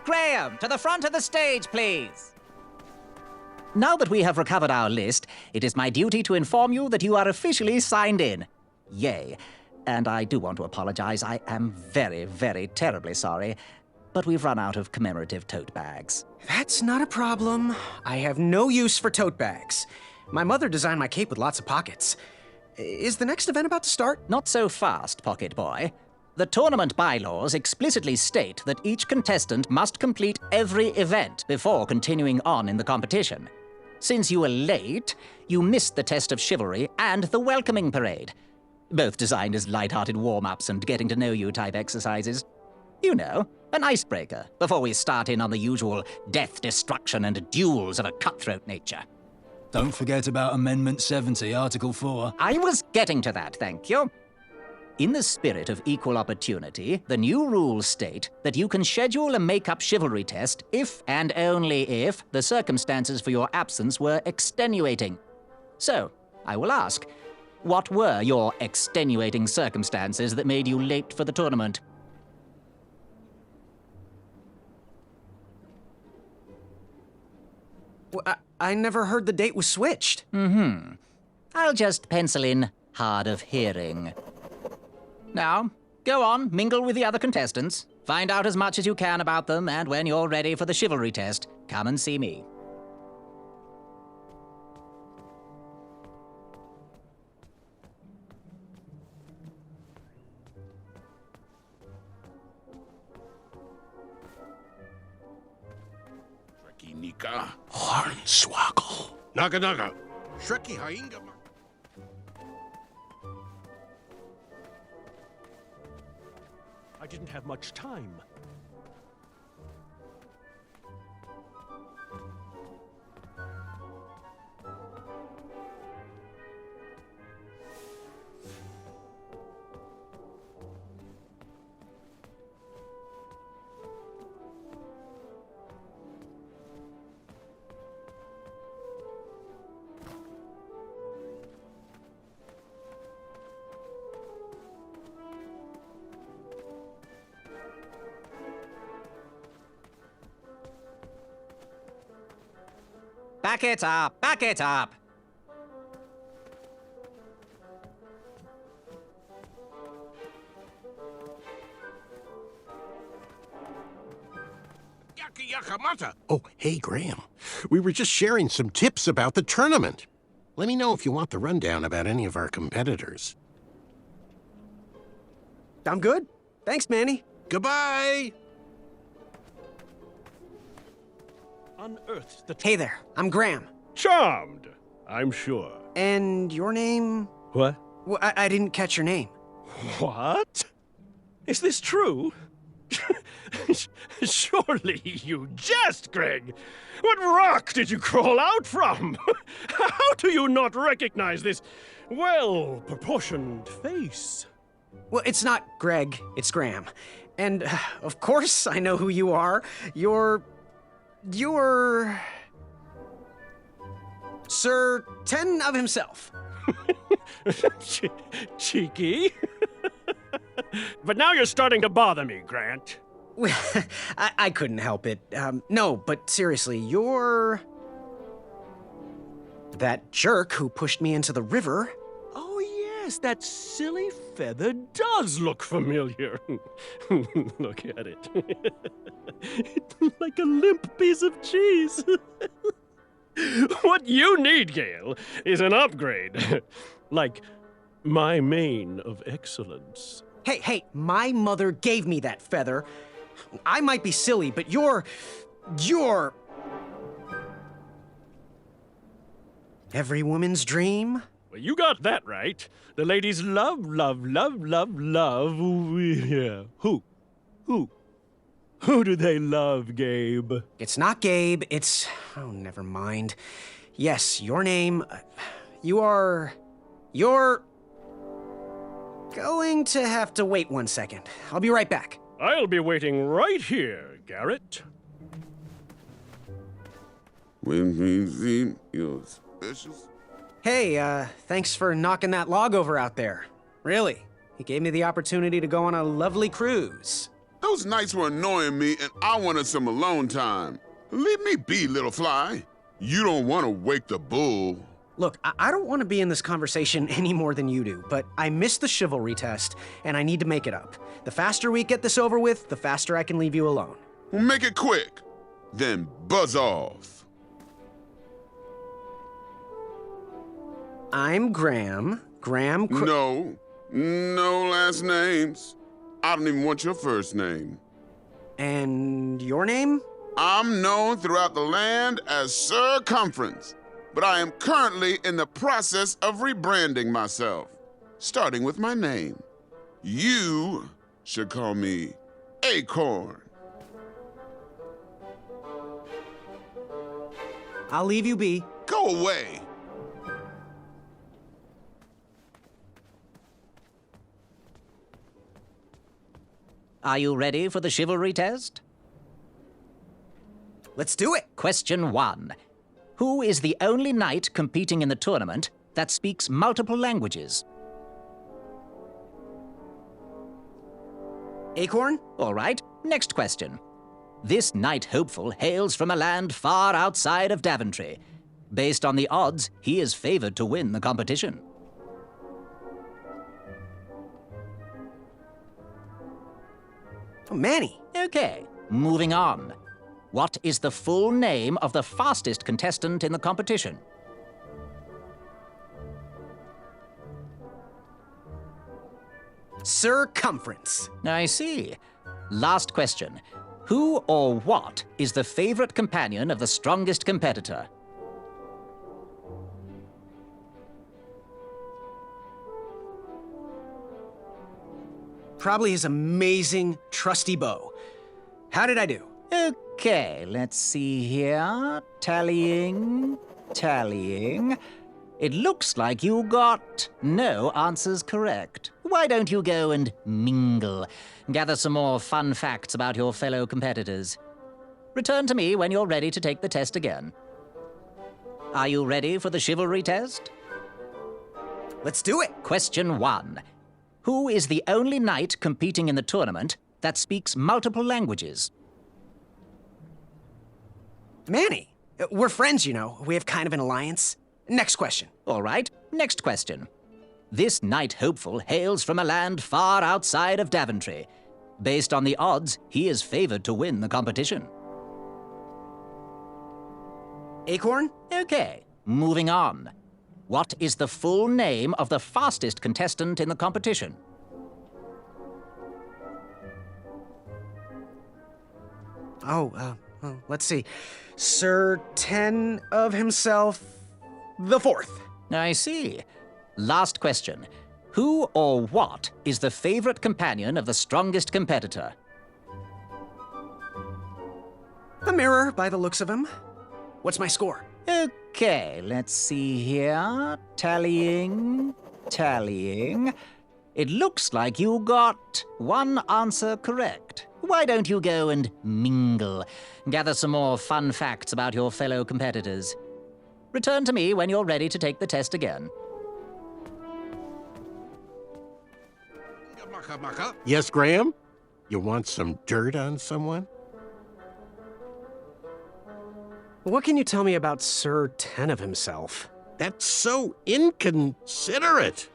Graham, to the front of the stage, please. Now that we have recovered our list, it is my duty to inform you that you are officially signed in. Yay. And I do want to apologize. I am very, very terribly sorry. But we've run out of commemorative tote bags. That's not a problem. I have no use for tote bags. My mother designed my cape with lots of pockets. Is the next event about to start? Not so fast, Pocket Boy. The tournament bylaws explicitly state that each contestant must complete every event before continuing on in the competition. Since you were late, you missed the test of chivalry and the welcoming parade. Both designed as light-hearted warm-ups and getting-to-know-you type exercises. You know, an icebreaker before we start in on the usual death, destruction, and duels of a cutthroat nature. Don't forget about Amendment 70, Article 4. I was getting to that, thank you. In the spirit of equal opportunity, the new rules state that you can schedule a make-up chivalry test if and only if the circumstances for your absence were extenuating. So, I will ask, what were your extenuating circumstances that made you late for the tournament? Well, I never heard the date was switched. I'll just pencil in hard of hearing. Now, go on, mingle with the other contestants. Find out as much as you can about them, and when you're ready for the chivalry test, come and see me. Nika. Hornswoggle. Naga naga. Shreki hainga. I didn't have much time. Back it up! Back it up! Yaka yaka mata. Oh, hey, Graham. We were just sharing some tips about the tournament. Let me know if you want the rundown about any of our competitors. I'm good. Thanks, Manny. Goodbye. Unearthed the... Hey there, I'm Graham. Charmed, I'm sure. And your name? What? Well, I didn't catch your name. What? Is this true? Surely you jest, Greg. What rock did you crawl out from? How do you not recognize this well-proportioned face? Well, it's not Greg, it's Graham. And, of course, I know who you are. You're Sir Ten of himself. Cheeky. But now you're starting to bother me, Grant. Well, I couldn't help it. No, but seriously, you're... that jerk who pushed me into the river. Oh, yes, that silly feather does look familiar. Look at it. It's like a limp piece of cheese. What you need, Gale, is an upgrade. Like my main of excellence. Hey, my mother gave me that feather. I might be silly, but you're... every woman's dream? Well, you got that right. The ladies love. Yeah. Who? Who do they love, Gabe? It's not Gabe, it's... oh, never mind. Yes, your name... you're... going to have to wait 1 second. I'll be right back. I'll be waiting right here, Garrett. When we see your specials. Hey, thanks for knocking that log over out there. Really, he gave me the opportunity to go on a lovely cruise. Those nights were annoying me, and I wanted some alone time. Leave me be, little fly. You don't want to wake the bull. Look, I don't want to be in this conversation any more than you do, but I missed the chivalry test, and I need to make it up. The faster we get this over with, the faster I can leave you alone. Well, make it quick. Then buzz off. I'm Graham. No last names. I don't even want your first name. And your name? I'm known throughout the land as Circumference, but I am currently in the process of rebranding myself, starting with my name. You should call me Acorn. I'll leave you be. Go away. Are you ready for the chivalry test? Let's do it. Question 1. Who is the only knight competing in the tournament that speaks multiple languages? Acorn? All right, next question. This knight hopeful hails from a land far outside of Daventry. Based on the odds, he is favored to win the competition. Oh, Manny. Okay, moving on. What is the full name of the fastest contestant in the competition? Circumference. I see. Last question. Who or what is the favorite companion of the strongest competitor? Probably his amazing, trusty bow. How did I do? Okay, let's see here. Tallying. It looks like you got no answers correct. Why don't you go and mingle? Gather some more fun facts about your fellow competitors. Return to me when you're ready to take the test again. Are you ready for the chivalry test? Let's do it. Question 1. Who is the only knight competing in the tournament that speaks multiple languages? Manny. We're friends, you know. We have kind of an alliance. Next question. All right, next question. This knight hopeful hails from a land far outside of Daventry. Based on the odds, he is favored to win the competition. Acorn? Okay, moving on. What is the full name of the fastest contestant in the competition? Let's see. Sir Ten of himself, the fourth. I see. Last question. Who or what is the favorite companion of the strongest competitor? The mirror, by the looks of him. What's my score? Okay, let's see here. Tallying. It looks like you got one answer correct. Why don't you go and mingle? Gather some more fun facts about your fellow competitors. Return to me when you're ready to take the test again. Yes, Graham? You want some dirt on someone? What can you tell me about Sir Ten of himself? That's so inconsiderate.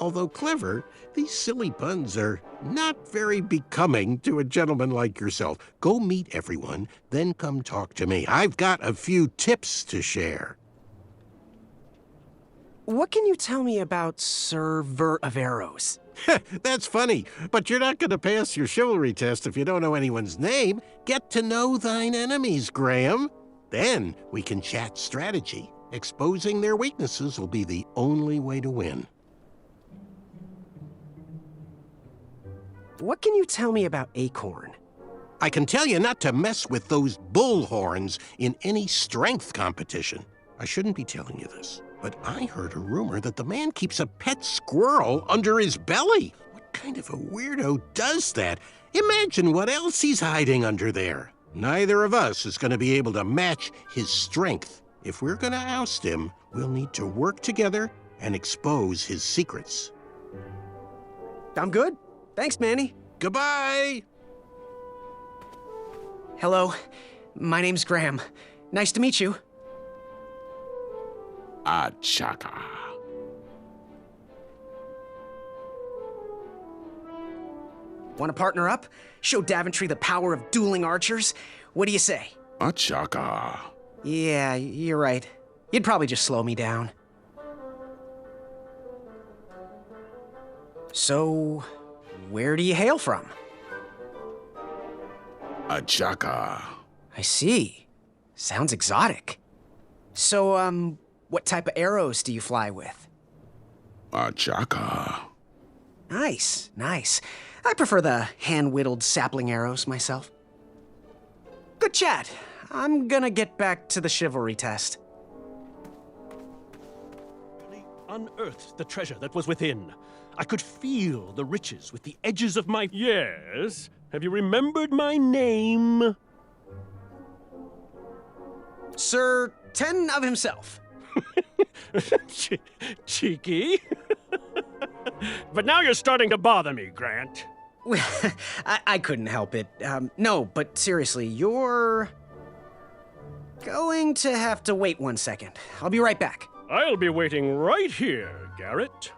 Although clever, these silly puns are not very becoming to a gentleman like yourself. Go meet everyone, then come talk to me. I've got a few tips to share. What can you tell me about Sir Ver of Arrows? That's funny, but you're not going to pass your chivalry test if you don't know anyone's name. Get to know thine enemies, Graham. Then we can chat strategy. Exposing their weaknesses will be the only way to win. What can you tell me about Acorn? I can tell you not to mess with those bullhorns in any strength competition. I shouldn't be telling you this, but I heard a rumor that the man keeps a pet squirrel under his belly. What kind of a weirdo does that? Imagine what else he's hiding under there. Neither of us is going to be able to match his strength. If we're going to oust him, we'll need to work together and expose his secrets. I'm good. Thanks, Manny. Goodbye! Hello, my name's Graham. Nice to meet you. Achaka. Want to partner up? Show Daventry the power of dueling archers? What do you say? Achaka. Yeah, you're right. You'd probably just slow me down. So, where do you hail from? Achaka. I see. Sounds exotic. So, what type of arrows do you fly with? Achaka. Nice, nice. I prefer the hand-whittled sapling arrows myself. Good chat. I'm gonna get back to the chivalry test. Unearthed the treasure that was within. I could feel the riches with the edges of my... Yes? Have you remembered my name? Sir Ten of himself. Cheeky. But now you're starting to bother me, Grant. I couldn't help it. No, but seriously, you're... going to have to wait 1 second. I'll be right back. I'll be waiting right here, Garrett.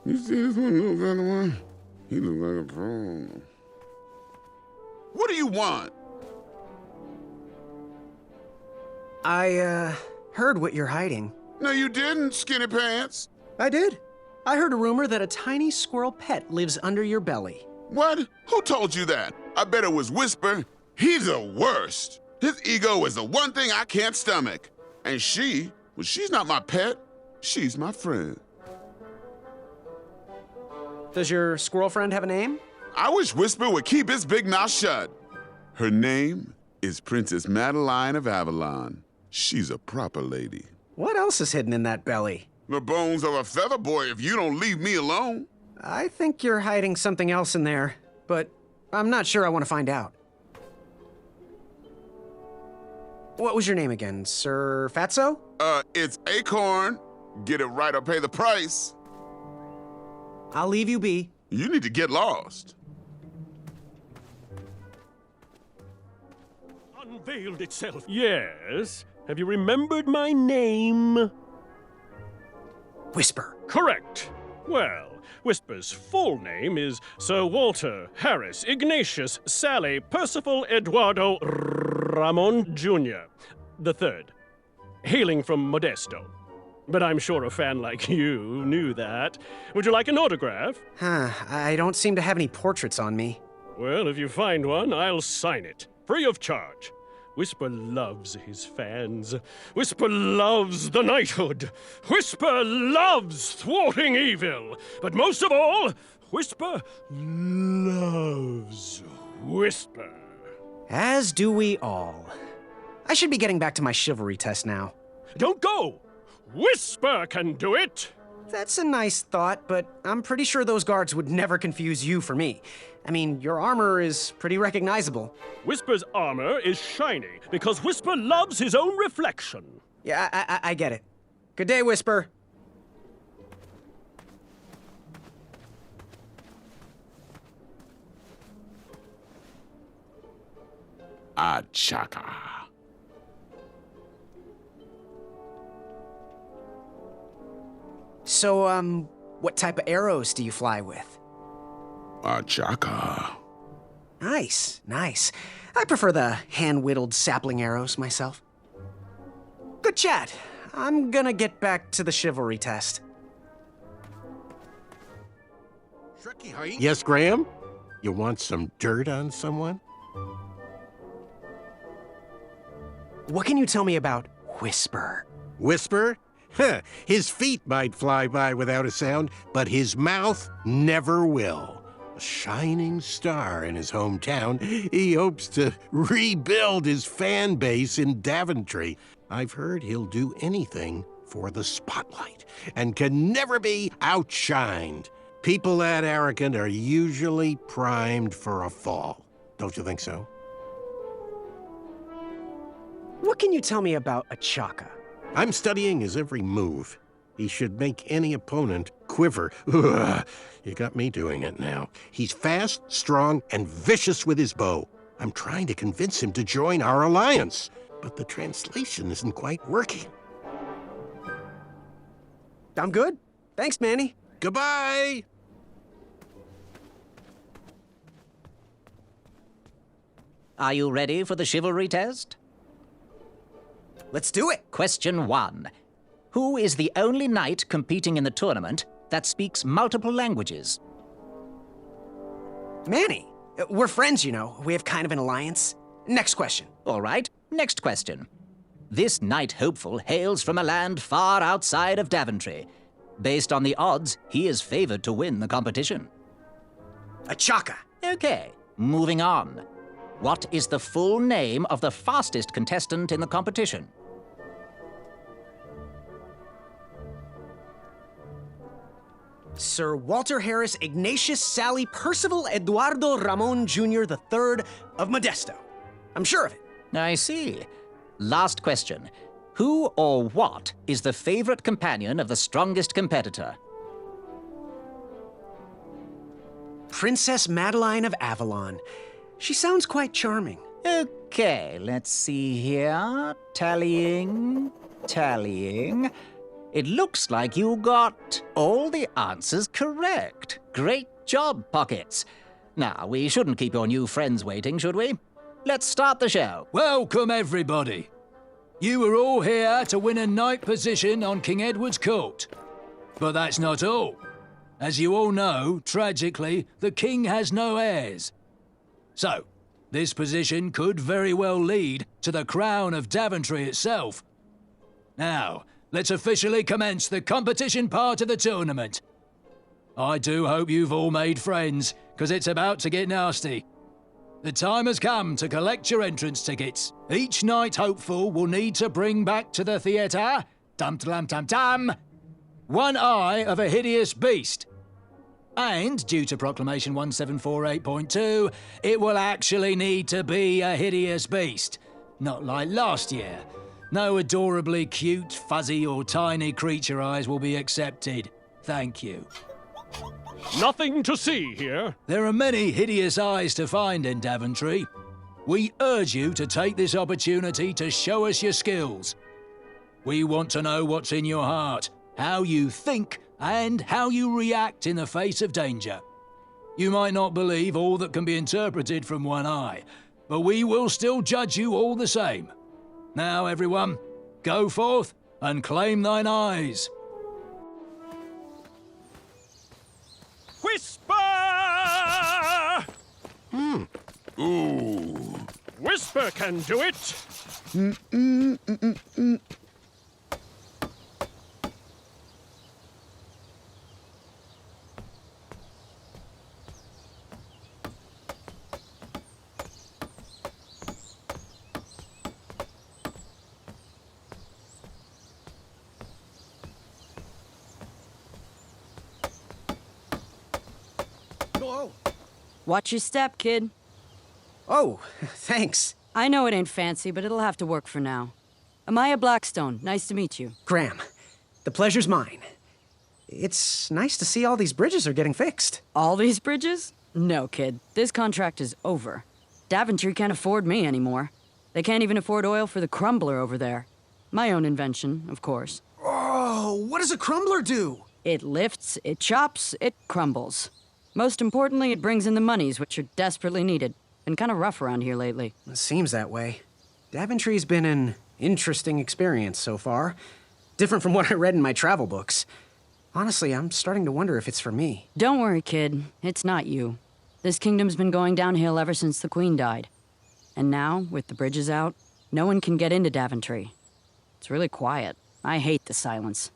You see this one little better one? He look like a pro. What do you want? I, heard what you're hiding. No, you didn't, skinny pants. I did. I heard a rumor that a tiny squirrel pet lives under your belly. What? Who told you that? I bet it was Whisper. He's the worst. His ego is the one thing I can't stomach. And she, well, she's not my pet. She's my friend. Does your squirrel friend have a name? I wish Whisper would keep his big mouth shut. Her name is Princess Madeline of Avalon. She's a proper lady. What else is hidden in that belly? The bones of a feather boy if you don't leave me alone. I think you're hiding something else in there, but I'm not sure I want to find out. What was your name again, Sir Fatso? It's Acorn. Get it right or pay the price. I'll leave you be. You need to get lost. Unveiled itself. Yes? Have you remembered my name? Whisper. Correct. Well, Whisper's full name is Sir Walter Harris Ignatius Sally Percival Eduardo Ramon Jr. the Third, hailing from Modesto. But I'm sure a fan like you knew that. Would you like an autograph? I don't seem to have any portraits on me. Well, if you find one, I'll sign it, free of charge. Whisper loves his fans. Whisper loves the knighthood. Whisper loves thwarting evil. But most of all, Whisper loves Whisper. As do we all. I should be getting back to my chivalry test now. Don't go! Whisper can do it! That's a nice thought, but I'm pretty sure those guards would never confuse you for me. I mean, your armor is pretty recognizable. Whisper's armor is shiny because Whisper loves his own reflection. Yeah, I get it. Good day, Whisper. Achaka. So, what type of arrows do you fly with? Achaka. Nice, nice. I prefer the hand-whittled sapling arrows myself. Good chat. I'm gonna get back to the chivalry test. Yes, Graham? You want some dirt on someone? What can you tell me about Whisper? Whisper? Huh, his feet might fly by without a sound, but his mouth never will. A shining star in his hometown, he hopes to rebuild his fan base in Daventry. I've heard he'll do anything for the spotlight and can never be outshined. People that arrogant are usually primed for a fall. Don't you think so? What can you tell me about Achaka? I'm studying his every move. He should make any opponent quiver. Ugh, you got me doing it now. He's fast, strong, and vicious with his bow. I'm trying to convince him to join our alliance, but the translation isn't quite working. I'm good. Thanks, Manny. Goodbye! Are you ready for the chivalry test? Let's do it. Question 1. Who is the only knight competing in the tournament that speaks multiple languages? Manny. We're friends, you know. We have kind of an alliance. Next question. All right, next question. This knight hopeful hails from a land far outside of Daventry. Based on the odds, he is favored to win the competition. A Chaka. Okay, moving on. What is the full name of the fastest contestant in the competition? Sir Walter Harris Ignatius Sally Percival Eduardo Ramon Jr. III of Modesto. I'm sure of it. I see. Last question. Who or what is the favorite companion of the strongest competitor? Princess Madeline of Avalon. She sounds quite charming. Okay, let's see here. Tallying. It looks like you got all the answers correct. Great job, Pockets. Now, we shouldn't keep your new friends waiting, should we? Let's start the show. Welcome, everybody. You are all here to win a knight position on King Edward's court. But that's not all. As you all know, tragically, the king has no heirs. So, this position could very well lead to the crown of Daventry itself. Now, let's officially commence the competition part of the tournament. I do hope you've all made friends, because it's about to get nasty. The time has come to collect your entrance tickets. Each knight hopeful will need to bring back to the theatre, dum-dum-dum-dum, one eye of a hideous beast. And, due to Proclamation 1748.2, it will actually need to be a hideous beast. Not like last year. No adorably cute, fuzzy, or tiny creature eyes will be accepted. Thank you. Nothing to see here. There are many hideous eyes to find in Daventry. We urge you to take this opportunity to show us your skills. We want to know what's in your heart, how you think, and how you react in the face of danger. You might not believe all that can be interpreted from one eye, but we will still judge you all the same. Now, everyone, go forth and claim thine eyes. Whisper! Ooh. Whisper can do it. Watch your step, kid. Oh, thanks. I know it ain't fancy, but it'll have to work for now. Amaya Blackstone, nice to meet you. Graham, the pleasure's mine. It's nice to see all these bridges are getting fixed. All these bridges? No, kid. This contract is over. Daventry can't afford me anymore. They can't even afford oil for the crumbler over there. My own invention, of course. Oh, what does a crumbler do? It lifts, it chops, it crumbles. Most importantly, it brings in the monies, which are desperately needed. Been kind of rough around here lately. It seems that way. Daventry's been an interesting experience so far. Different from what I read in my travel books. Honestly, I'm starting to wonder if it's for me. Don't worry, kid. It's not you. This kingdom's been going downhill ever since the Queen died. And now, with the bridges out, no one can get into Daventry. It's really quiet. I hate the silence.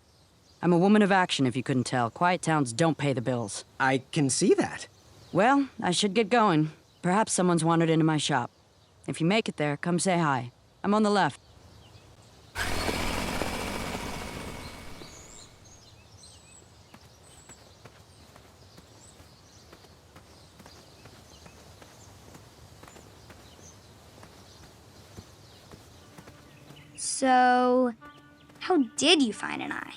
I'm a woman of action, if you couldn't tell. Quiet towns don't pay the bills. I can see that. Well, I should get going. Perhaps someone's wandered into my shop. If you make it there, come say hi. I'm on the left. So, how did you find an eye?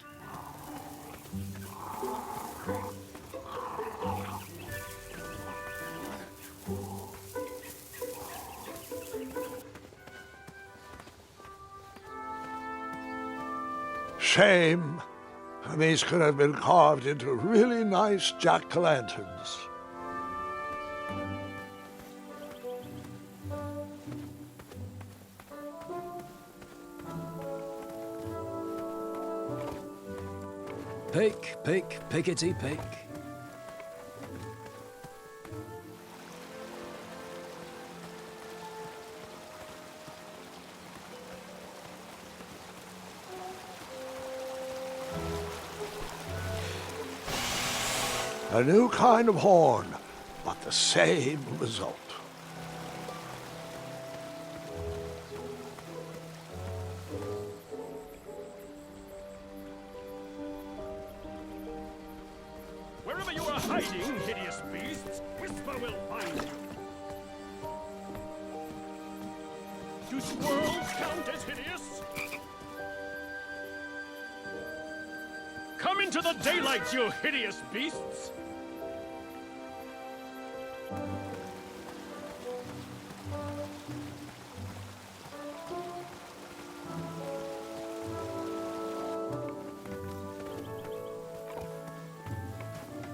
Shame. These could have been carved into really nice jack-o'-lanterns. Pick, pick, pickety pick. A new kind of horn, but the same result. Wherever you are hiding, hideous beasts, Whisper will find you. Do squirrels count as hideous? Come into the daylight, you hideous beasts!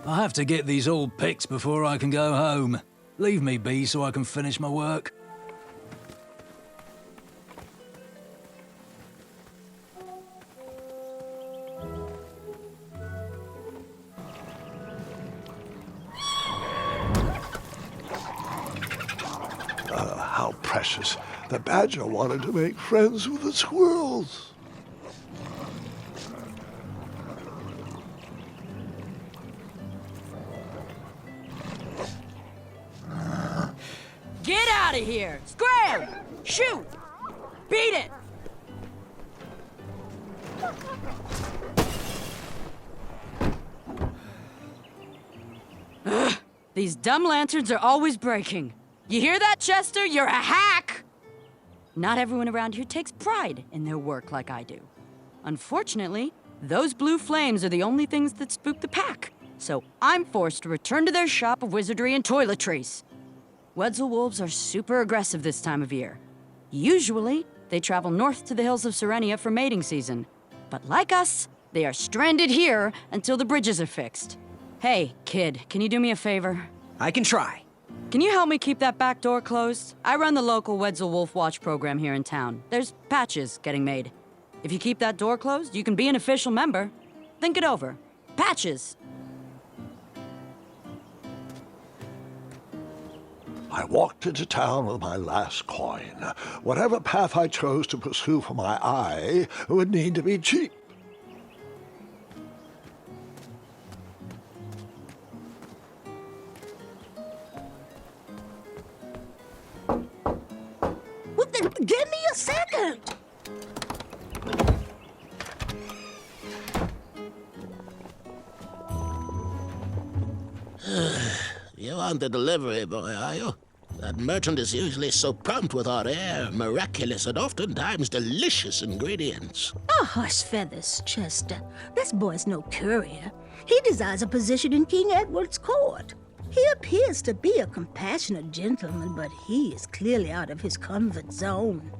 I have to get these all picked before I can go home. Leave me be so I can finish my work. How precious. The badger wanted to make friends with the squirrels. Get out of here! Scram! Shoot! Beat it! Ugh, these dumb lanterns are always breaking. You hear that, Chester? You're a hack! Not everyone around here takes pride in their work like I do. Unfortunately, those blue flames are the only things that spook the pack, so I'm forced to return to their shop of wizardry and toiletries. Wetzel wolves are super aggressive this time of year. Usually, they travel north to the hills of Serenia for mating season. But like us, they are stranded here until the bridges are fixed. Hey, kid, can you do me a favor? I can try. Can you help me keep that back door closed? I run the local Wetzel Wolf Watch program here in town. There's patches getting made. If you keep that door closed, you can be an official member. Think it over. Patches. I walked into town with my last coin. Whatever path I chose to pursue for my eye would need to be cheap. Well, then give me a second. You on the delivery boy, are you? That merchant is usually so prompt with our rare, miraculous, and oftentimes delicious ingredients. Oh, hush feathers, Chester. This boy's no courier. He desires a position in King Edward's court. He appears to be a compassionate gentleman, but he is clearly out of his comfort zone.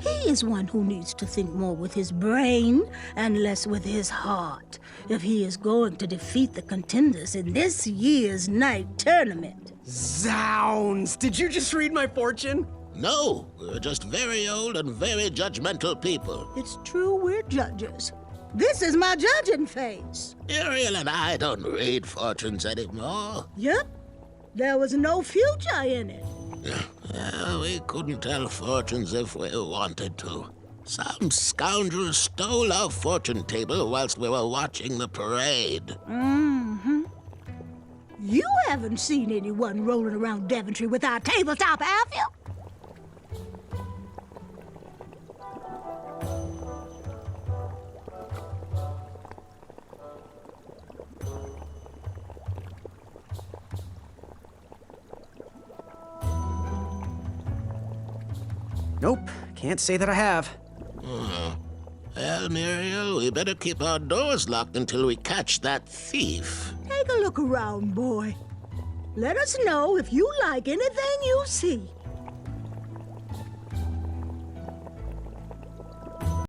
He is one who needs to think more with his brain and less with his heart if he is going to defeat the contenders in this year's night tournament. Zounds! Did you just read my fortune? No, we're just very old and very judgmental people. It's true we're judges. This is my judging face. Ariel and I don't read fortunes anymore. Yep. There was no future in it. We couldn't tell fortunes if we wanted to. Some scoundrel stole our fortune table whilst we were watching the parade. Mm-hmm. You haven't seen anyone rolling around Daventry with our tabletop, have you? Nope, can't say that I have. Well, Muriel, we better keep our doors locked until we catch that thief. Take a look around, boy. Let us know if you like anything you see.